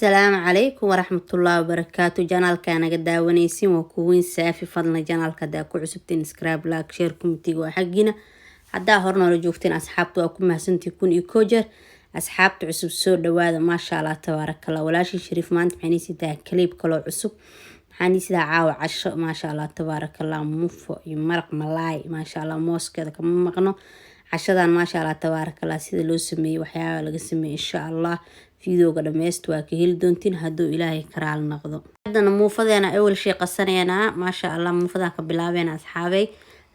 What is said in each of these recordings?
السلام عليكم ورحمة الله وبركاته. جانال كان قد داونيسين وكوين سافي فضل جانال كدا كعسبتين سكراب لاك شير كومتيجو حقنا حدا هرنا رجوفتين أصحابته وكم هسنتي يكون إيكوجر أصحابته عسب سور دواذا ما شاء الله تبارك الله. ولاشي شريف ما أنت حنيسي ده كليب كلو عسب حنيسي ده عاو عشاء ما شاء الله تبارك الله. موفو يمرق ملاي ما شاء الله موس كذا كم مقنو عشادان ما شاء الله تبارك الله. سيد لو سمي وحياة لقى سمي إن شاء الله فيديو قدميست واكهيل دونتين هدو إلهي كرال نقضو. عندنا موفضينا أول شيء قصنينا ما شاء الله موفضا كبلابين أصحابي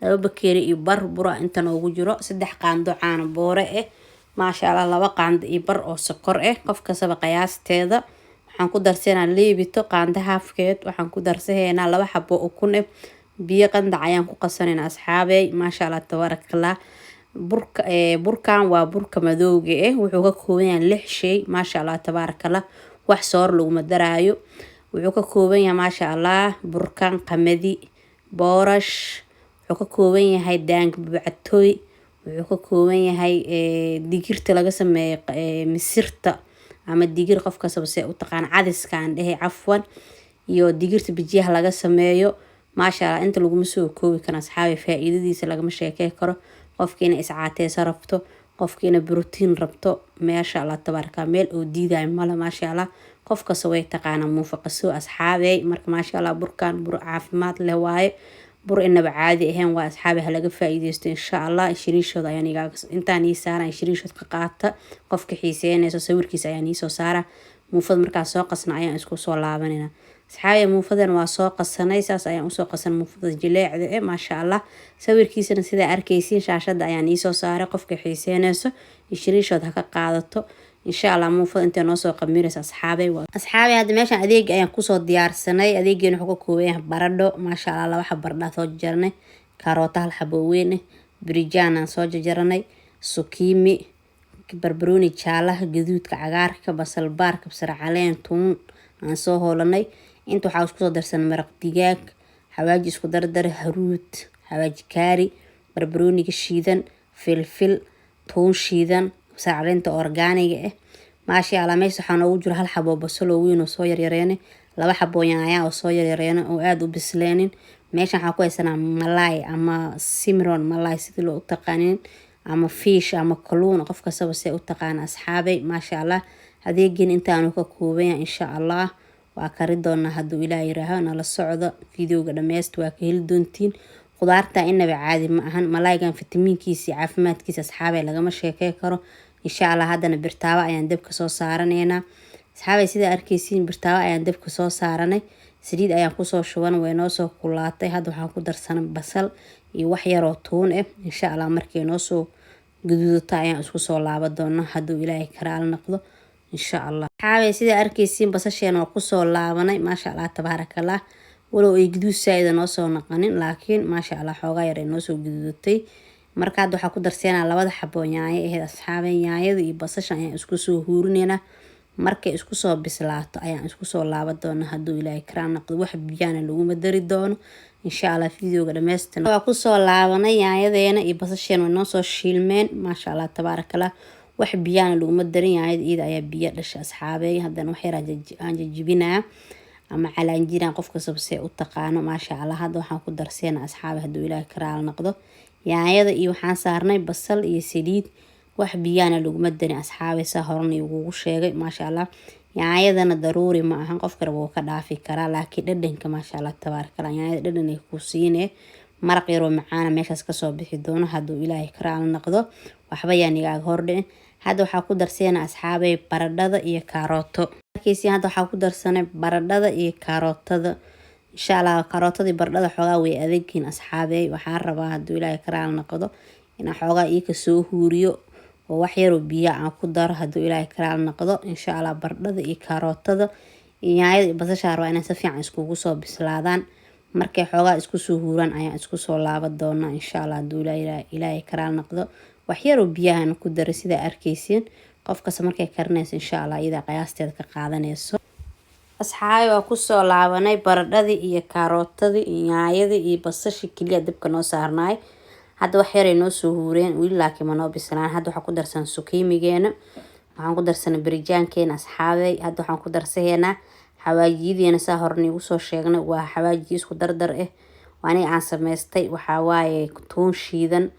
لو بكيري يبر برا انت نوغو جرو سدح قاندو عان بوري ما شاء الله لو قاند يبر أو سكر قف كسب قياس تيدا waxaan ku darsanaa leebito qaanda haafkeed waxaan ku darsaheena laba xabo oo kun biyo qandac ayaan ku qasanayna asxaabay ma sha Allah tabarakallah. burkan waa burka madowga wuxuu ka kooban yahay 6 shay ma sha Allah tabarakallah. wax soor lagu madaraayo wuxuu ka kooban yahay ma sha Allah burkan qamadi boorash wuxuu ka kooban yahay daang bactooy wuxuu ka kooban yahay digirta laga sameeyo misirta ama digir qofka sababay u taqaan cadiskan cafwan iyo digirta bijiyaha laga sameeyo ma sha Allah. inta lagu soo koobi kana asxaabi faa'iidadiisa laga ma sheekay karo. qofkiina iscaateesa rabto qofkiina protein rabto ma sha Allah tabaraka meel oo diiday mala ma sha Allah. qofka saway taqaana muufaqaso asxaabay marka ma sha Allah burkan bur caafimaad leh waaye bur inaba caadi ahayn waa asxaabi halaga faa'iideysto insha Allah. shiriishooda ayaan intaan ii saaran shiriishood ka qaata qofka xiiseynayso sawirkiisa ayaan ii soo saara muufad markaa soo qasna ayaan isku soo laabanina asxaabi. muufadan waa soo qasanay saas ayaan u soo qasan muufada jileecda ma sha Allah. sawirkiisana sida arkaysiin shaashada ayaan ii soo saaray qofka xiiseynayso shiriishood ha ka qaadato insha Allah. muufada inta noo soo qamiraysa asxaabi hadda meeshan adeeg ayaan ku soo diyaarsanay. adeegeen wuxuu ka kooban yahay baradho ma sha Allah laba xabo baradho soo jarnay karoota hal xabo weyn brijaan aan soo jarnay sukimi barbarooni jaalaha gaduudka cagaarka basal baar kabsar caleen tuun aan soo hoolanay. inta waxa isku soo darsan maraq digaag xawaaji isku dardar haruud xawaaji kaari barbarooniga shiidan filfil tuun shiidan saareenta organiga ma sha Allah. meesha waxaan ugu jiro hal xabo basal oo weyn oo soo yaryareen laba xabo yaanya oo soo yaryareen oo aad u bisleenin. meesha waxaan ku haysanaa malay ama simron malay sidii loo taqaanin ama fish ama kalluun qofka sababay u taqaan asxaabay ma sha Allah. adeegin intaan ka kooban insha Allah waa kari doona haduu Ilaahay raaho nala socdo fiidiyowga dhameesto waa ka heli doontiin. qudaarta inaba caadi ma ahan malaygan fitamiinkiisa caafimaadkiisa asxaabay lagama sheekay karo insha Allah. hadana birtaawa ayaan dabka soo saaraneena asxaabay sida arkaysiin birtaawa ayaan dabka soo saaranay saliid ayaan ku soo shuban way noo soo kulaatay. hadda waxaan ku darsanay basal iyo wax yar oo tuun insha Allah. markay noo soo guduudato ayaan isku soo laaban doona haduu Ilaahay karaal noqdo insha Allah. asxaabay sida arkaysiin basasheena waa ku soo laabanay ma sha Allah tabarakallah. walow ay guduud saayida noo soo naqanin laakiin ma sha Allah xoogaa yar ay noo soo guduudatay. markaad waxa ku darsanaa labada xabo yaanyo asxaabay yaanyada iyo basasha ayaan isku soo huurineena. markay isku soo bislaato ayaan isku soo laaban doona haduu Ilaahay karaal noqdo. wax biyana lagu madari doono insha Allah. fiidiyowga dhameystan waa ku soo laabanay yaanyadeena iyo basasheena way noo soo shiilmeen ma sha Allah tabarakallah. wax biyana lagu madarin yaanyada iyada ayaa biyo dhashay asxaabay. haddana wax yar aan jajibinaa ama calaanjiraan qofka sababay u taqaano ma sha Allah. hadda waxaan ku darsanaa asxaabay haduu Ilaahay karaal noqdo yaanyada iyo waxaan saarnay basal iyo saliid wax biyana lagu madarin asxaabay. saa hornay ugu sheegay ma sha Allah. yaanyadana daruuri ma ahan qofka rabo ka dhaafi kara laakiin dhadhanka ma sha Allah tabarakallah yaanyada dhadhan ay ku siinee maraq yar oo macaan meeshaas ka soo bixi doono haduu Ilaahay karaal noqdo. waxba yaaniga hordhicin. hadda waxaa ku darsanaa asxaabay baradhada iyo karooto. markiisii hadda waxaa ku darsanay baradhada iyo karootada insha Allah. karootadii baradhada xoogaa way adeegin asxaabay. waxaan rabaa haduu Ilaahay karaal noqdo inaan xoogaa ka soo huuriyo oo wax yar oo biyo aan ku daro haduu Ilaahay karaal noqdo insha Allah. baradhada iyo karootada iyo yaanyada iyo basasha rabaa inay si fiican iskugu soo bislaadaan. markay xoogaa isku soo huuraan ayaan isku soo laaban doona insha Allah haduu Ilaahay karaal noqdo. wax yar oo biyahan ku daray sida arkaysiin qofka markay karinayso insha Allah iyada qiyaasteeda ka qaadanayso. asxaabay waa ku soo laabanay baradhadii iyo karootadii iyo yaanyadii iyo basasha kaliya dabka noo saarnay. hadda wax yar ay noo soo huureen wiil laakiin ma noo bislaan. hadda waxa ku darsan sukimigeena waxaan ku darsanay barijaankeena asxaabey. Hadda waxaan ku darsaheynaa xawaajiyadeena saa hore niigu soo sheegnay waa xawaajiyo isku dardar ah waani aan samaystay. waxaa waaye tuun shiidan,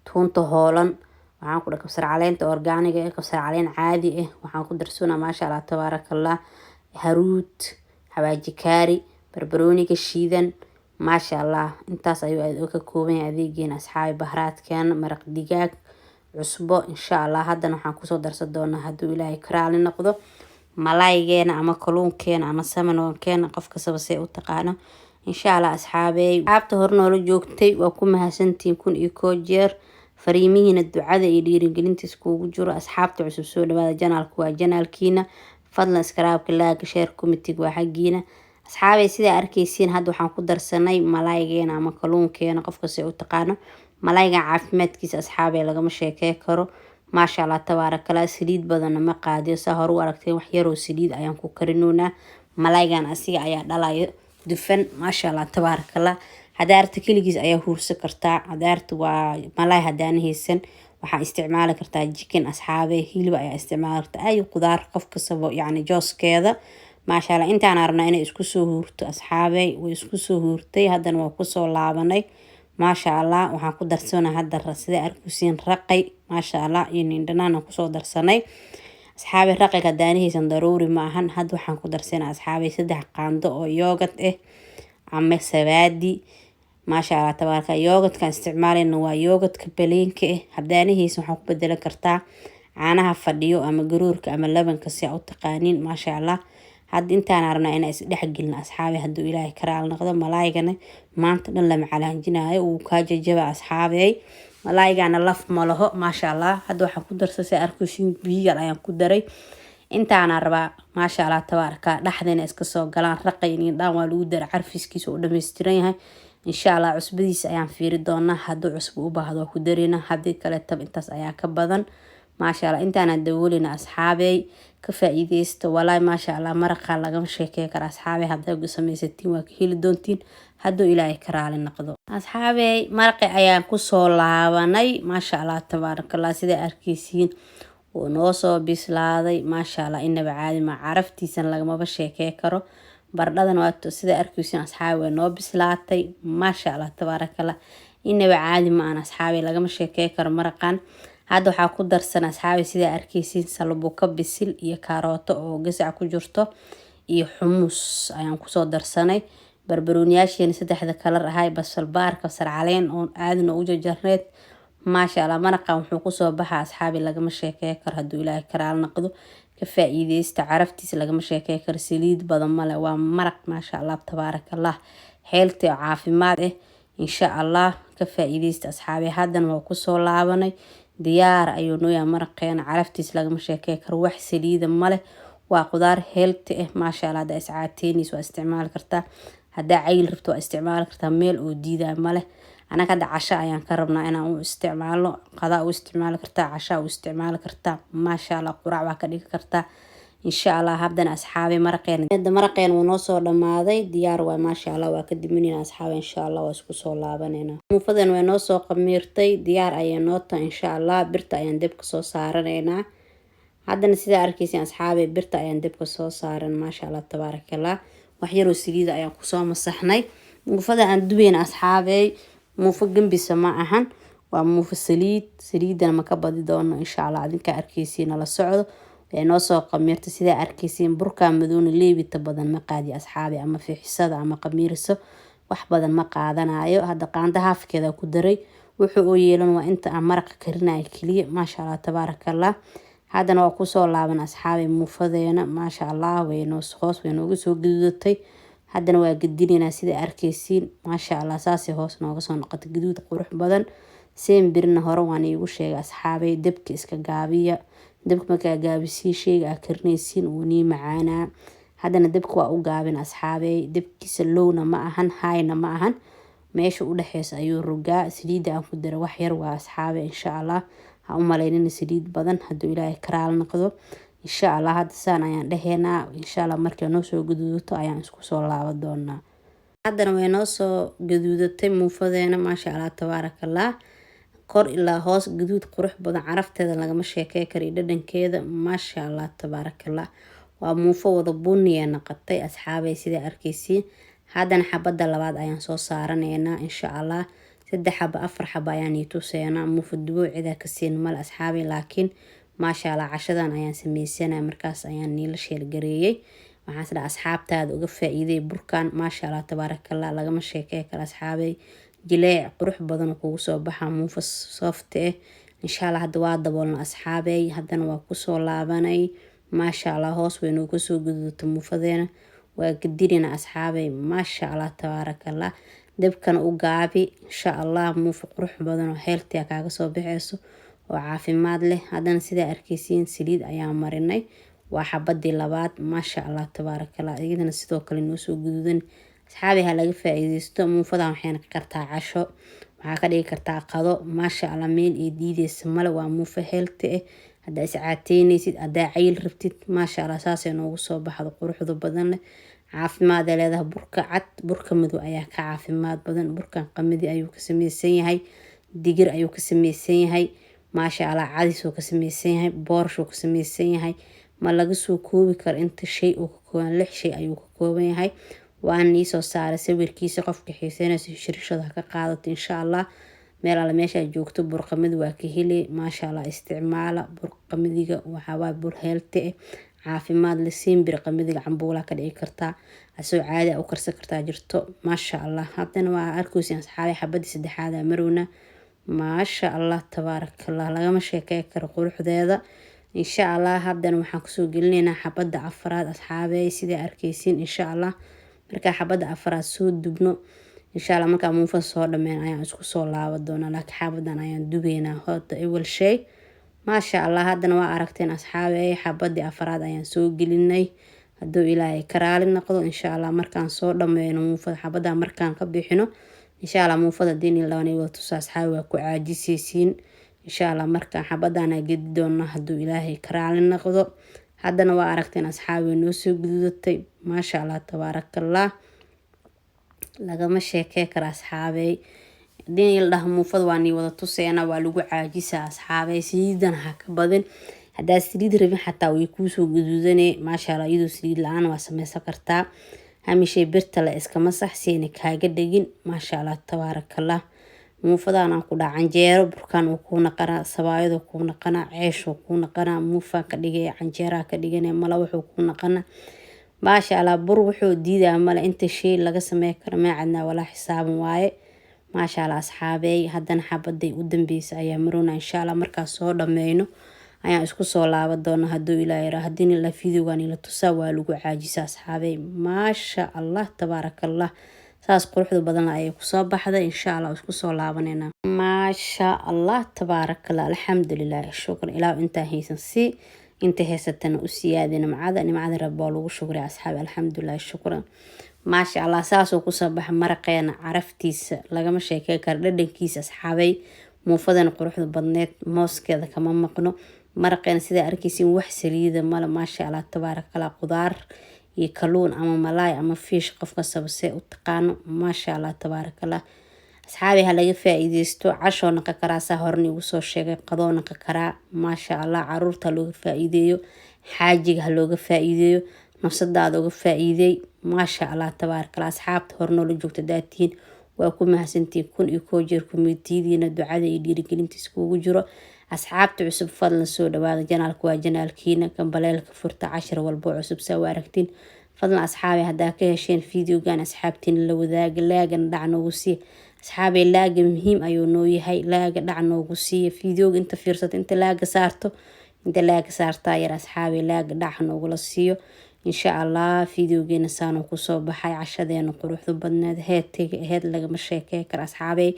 tuunta hoolan, waxaan ku kabsar caleenta organiga ah, kabsar caleen caadi ah, waxaan ku darsanaa maasha Allah tabaarakallah haruud, xawaaji kaari, barbarooniga shiidan maasha Allah. intaas ayuu ka kooban yahay adeegeena asxaabey. baharaadkeena maraq digaag, cusbo insha Allah. haddana waxaan kusoo darsan doonaa hadduu ilaahay ka raali noqdo malaygeena ama kalluunkeena ama salmonkeena qof kastaba say u taqaano insha Allah asxaabey. asxaabta hore noola joogtay waa ku mahadsantiin kun iyo koo jeer. fariimihiina ducada iyo dhiirigelinta iskugu jiro. asxaabta cusub soo dhawaada, janaalku waa janaalkiina, fadlan iskaraabka laaga share kumitiga waa xaggiina asxaabey. sidaa arkaysiin hadda waxaan ku darsanay malaygeena ama kalluunkeena qof kasta u taqaano. malayga caafimaadkiisa asxaabey lagama sheekey karo maasha Allah tabaarakallah. saliid badanna ma qaadiyo, saa hore u aragteen wax yaroo saliid ayaan ku karinoonaa. malaygan asiga ayaa dhalayo dufan maasha Allah tabaarakallah. hadaarta keligiis ayaa huursan kartaa. hadaarta waa malay hadaan haysan waxaa isticmaali kartaa chicken asxaabey, hilib ayaa isticmaali kartaa ay qudaar qof kastaba yacni jooskeeda maasha Allah. intaan rabnaa inay isku soo huurto asxaabey, way isku soo huurtay. haddana waa kusoo laabanay maasha Allah. waxaan ku darsanaa hadda sida arkaysiin raqay maasha Allah iyo nindhanaan kusoo darsanay asxaabey. raqayga hadaan haysan daruuri ma ahan. hadda waxaan ku darsanaa asxaabey 3 qaando oo yogurt ah ama sabaadi maasha Allah tabaaraka. yogurtkan isticmaalayna waa yogurtka baleenka ah. hadaan haysan waxaan ku bedelan kartaa caanaha fadhiyo ama garoorka ama labanka si aad u taqaaniin maasha Allah. hadda intaan rabnaa inaan is dhexgelin asxaabey hadduu ilaahay ka raali noqdo. malaygana maanta dhan lama calaanjinaayo wuu kaa jajaba asxaabey. malaygana laf ma laho maasha Allah. hadda waxaan ku darsasay arkaysiin biyo yar ayaan ku daray. intaana rabaa maasha Allah tabaaraka dhaxdeena iska soo galaan. raqayni dhan waa lagu daray carfiskiisa oo dhameystiran yahay insha Allah. cusbadiisa ayaan fiiri doonaa, hadduu cusbo u baahdo waa ku dareena, haddii kale tab intaas ayaa ka badan maasha Allah. intaana dawoolina asxaabey ka faa'iideysta walahi maasha Allah. maraqa lagama sheekey karo asxaabey, haddaad samaysatiin waa ka heli doontiin hadduu ilaahay ka raali noqdo asxaabey. maraqi ayaan kusoo laabanay maasha Allah tabaarakallah. sida arkaysiin wuu noo soo bislaaday maasha Allah. inaba caadi ma caraftiisan lagamaba sheekey karo. baradhadan waa sida arkaysiin asxaabey way noo bislaatay maasha Allah tabaarakallah. inaba caadi ma aan asxaabey lagama sheekey karo maraqan. hadda waxaa ku darsan asxaabey sida arkaysiin salbuko bisil iyo kaarooto oo gasac ku jirto iyo xumus ayaan kusoo darsanay. barbarooniyaasheena 3 kalar ahay, basal baar, kabsar caleen oo aadna u jarjarneed maasha Allah. maraqan wuxuu kusoo baxaa asxaabey lagama sheekey karo hadduu ilaahay ka raali noqdo. ka faa'iideysta caraftiisa lagama sheekey karo, saliid badan male. waa maraq maasha Allah tabaarakallah healthy oo caafimaad ah insha Allah. ka faa'iideysta asxaabey. haddana waa kusoo laabanay diyaar ayuu noo yahay maraqeena. caraftiisa lagama sheekey karo, wax saliida male. waa qudaar healthy ah maasha Allah. haddaa iscaateenayso waa isticmaali kartaa, haddaa cayil rabto waa isticmaali kartaa, meel oo diidaa male. anaga hadda casho ayaan ka rabnaa inaan u isticmaalo. qadaa u isticmaali kartaa, cashaa u isticmaali kartaa maasha Allah. quraac waa ka dhigi kartaa insha Allah. haddana asxaabey maraqeena wuu noo soo dhamaaday diyaar waa maasha Allah. waa ka diminayna asxaabey insha Allah. waa isku soo laabanayna. muufadan way noo soo qamiirtay diyaar ayay noo tahay insha Allah. birta ayaan dabka soo saaranaynaa. haddana sida arkaysiin asxaabey birta ayaan dabka soo saaran maasha Allah tabaarakallah. wax yaroo saliida ayaan kusoo masaxnay. muufada aan dubayna asxaabey muufo gambisa ma ahan, waa muufo saliidana ma ka badi doono insha Allah. adinka arkaysiin la socdo way noo soo qamiirtay sida arkaysiin. burka madoona leebita badan ma qaadi asxaabey ama fiixisada ama qamiiriso wax badan ma qaadanayo. hadda qaanda haafkeeda ku daray. wuxuu oo yeelan waa inta aan maraqa karinayo kaliya maasha Allah tabaarakallah. haddana waa kusoo laaban asxaabey muufadeena maasha Allah. way nooga soo gaduudatay. haddana waa gadinaynaa sida arkaysiin maasha Allah. saasay hoos nooga soo noqotay gaduud qurux badan. seen birna hore waan iigu sheegay asxaabey dabka iska gaabiya. dabka markaa gaabisiin sheyga aa karinaysiin wuu nii macaanaa. haddana dabka waa u gaabin asxaabey. dabkiisa lowna ma ahan hayna ma ahan, meesha u dhexeysa ayuu rogaa. saliida aan ku dara wax yar waa asxaabey insha Allah. ha u malaynina saliid badan hadduu ilaahay ka raali noqdo insha Allah. hadda saan ayaan dhaheynaa insha Allah. markay noo soo gaduudato ayaan isku soo laaban doonaa. haddana way noo soo gaduudatay muufadeena maasha Allah tabaarakallah. kor ilaa hoos gaduud qurux badan, carafteeda lagama sheekey karo dhadhankeeda maasha allah tabaarakallah. waa muufo wada bunniya noqotay asxaabay sida arkaysiin. haddana xabada labaad ayaan soo saaraneynaa insha allah. 3 xabo 4 xabo ayaan tuseynaa. muufo dubuucida ka siin mal asxaabay, laakiin maasha allah cashadan ayaan sameysanaa, markaas ayaan niila sheel gareeyay. waxaan sida asxaabtaada uga faa'iiday burkan maasha allah tabaarakallah, lagama sheekey karo asxaabay. jileec qurux badan kugu soo baxa, muufo soft insha allah. hadda waa daboolna asxaabay, haddana waa kusoo laabanay maasha allah. hoos waynu kusoo gududato muufadeena, waa gadirina asxaabay maasha allah tabaarakallah. dabkan u gaabi insha allah. muufo qurux badan oo healthy kaaga soo baxayso oo caafimaad leh. haddana sida arkaysiin saliid ayaan marinay, waa xabadii labaad maasha allah tabaarakallah. iyadana sidoo kale noo soo gududan asxaabay. ha laga faa'iideysto. muufadan waxay noqon kartaa casho, waxaa ka dhigi kartaa qado maasha allah. meel iyo diideysa male, waa muufo healthy haddaa iscaateynaysid, haddaa cayil rabtid maasha allah. saasay noogu soo baxdo quruxda badan leh, caafimaad ay leedahay. burka cad burka madow ayaa ka caafimaad badan. burkan qamadi ayuu ka sameysan yahay, digir ayuu ka sameysan yahay maasha allah. cadis uu ka sameysan yahay, boorash uu ka sameysan yahay. ma laga soo koobi karo inta shay uu ka kooban. 6 shay ayuu ka kooban yahay. waan soo saaray sawirkiisa, qofka xiiseynaysa shirshada ka qaadato insha allah. meel alla meesha joogto burqamadi waa ka heli maasha allah. isticmaala burqamadiga, waxa waa bur healthy caafimaad leh. siimbir qamadiga cambuula ka dhigi kartaa, asoo caadi u karsan kartaa jirto maasha allah. haddana waa arkaysiin asxaabay xabadii saddexaad marowna maasha allah tabaarakallah, lagama sheekey karo quruxdeeda insha allah. haddana waxaan kusoo gelinaynaa xabada afraad asxaabay sida arkaysiin insha allah. markaa xabada afraad soo dubno insha allah, markaa muufo soo dhameen ayaan isku soo laaban doonaa, laakiin xabadan ayaan dubeynaa hooda awal shay maasha allah. haddana waa aragteen asxaabay xabadii afraad ayaan soo gelinay. hadduu ilaahay ka raali noqdo insha allah. markaan soo dhameyno muufada xabada markaan ka bixino insha allah. muufada diini labanay waa tusaa asxaabay, waa ku caajisaysiin insha allah. markaan xabadana gedi doona hadduu ilaahay ka raali noqdo. haddana waa aragteen asxaabay noo soo gududatay maasha allah tabaarakallah, lagama sheekey karo asxaabay. hadii la dhaho muufada waa nii wada tuseena, waa lagu caajisaa asxaabay. saliidan ha ka badin, haddaa saliid rabin xataa way kuusoo guduudanee maasha allah. iyadoo saliid la-aan waa sameysan kartaa. hamishay birta la iskama saxseyni kaaga dhegin maasha allah tabaarakallah. muufadan aan ku dhaca canjeero burkan uu kuu naqanaa, sabaayad uu kuu naqanaa, ceesh uu kuu naqanaa. muufaan ka dhigay canjeeraha ka dhigane mala wuxuu kuu naqanaa maasha allah. bur wuxuu diidaa male, inta shay laga samey karo maacadna walaa xisaaban waaye maasha allah asxaabey. haddana xabaday u dambeysa ayaa marowna insha allah. markaas soo dhameyno ayaan isku soo laaban doona hadduu ilaahay yiraahdo. haddii la fiidiyowgaan ila tusaa, waa lagu caajisa asxaabey maasha allah tabaarakallah. saas quruxda badan ayay kusoo baxday insha allah. isku soo laabanayna maasha allah tabaarakallah. alxamdulilah shukran ilaa intaa haysan si inta haysatana u siyaadi nimcada rabbi lagu shukriya asxaabay. alxamdulilah shukran maasha allah. saasoo kusoo baxa maraqeena, caraftiisa lagama sheekey karo, dhadhankiisa asxaabay. muufadan quruxda badneed mooskeeda kama maqno. maraqeena sida arkaysiin wax saliida male maasha allah tabaarakallah. qudaar iyo kaluun ama malaay ama fish qofka sabse u taqaano maasha allah tabaarakallah. asxaabay ha laga faa'iideysto. cashoo naqa karaa saa horni ugu soo sheegay, qadoo naqa karaa maasha allah. caruurta looga faa'iideeyo, xaajiga ha looga faa'iideeyo, nafsadaada uga faa'iideey maasha allah tabaarakallah. asxaabta hornoola joogta daatiin waa ku mahadsantiin. 1 jeer kumitiyadiina ducada iyo dhiirigelintiisa kuugu jiro. asxaabta cusub fadlan soo dhawaada. janaalka waa janaalkiina, gambaleelka furta 10 walbo cusub saa u aragtiin. fadlan asxaabay haddaa ka hesheen fiidiyogan asxaabtiina la wadaaga, laagana dhac noogu siiya asxaabay. laaga muhiim ayuu noo yahay, laaga dhac noogu siiya. fiidiyoga inta fiirsato inta laaga saarto, inta laaga saartaa yar asxaabay, laaga dhac noogula siiyo insha allah. fiidiyogeena saanuu kusoo baxay cashadeena quruxda badneed, heedtayga aheyd lagama sheekey karo asxaabay.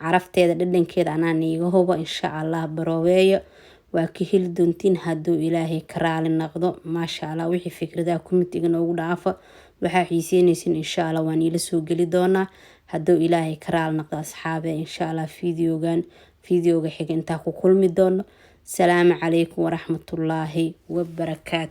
carafteeda dhadhankeeda anaa niiga hubo insha allah. barooweeyo waa ka heli doontiin hadduu ilaahay ka raali noqdo maasha allah. wixii fikradaha kumitiga noogu dhaafo, waxaa xiiseynaysin insha allah waan iila soo geli doonaa hadduu ilaahay ka raali noqdo asxaabay insha allah. fiidiyoga xiga intaa ku kulmi doono. salaamu calaykum waraxmatullaahi wabarakaatu.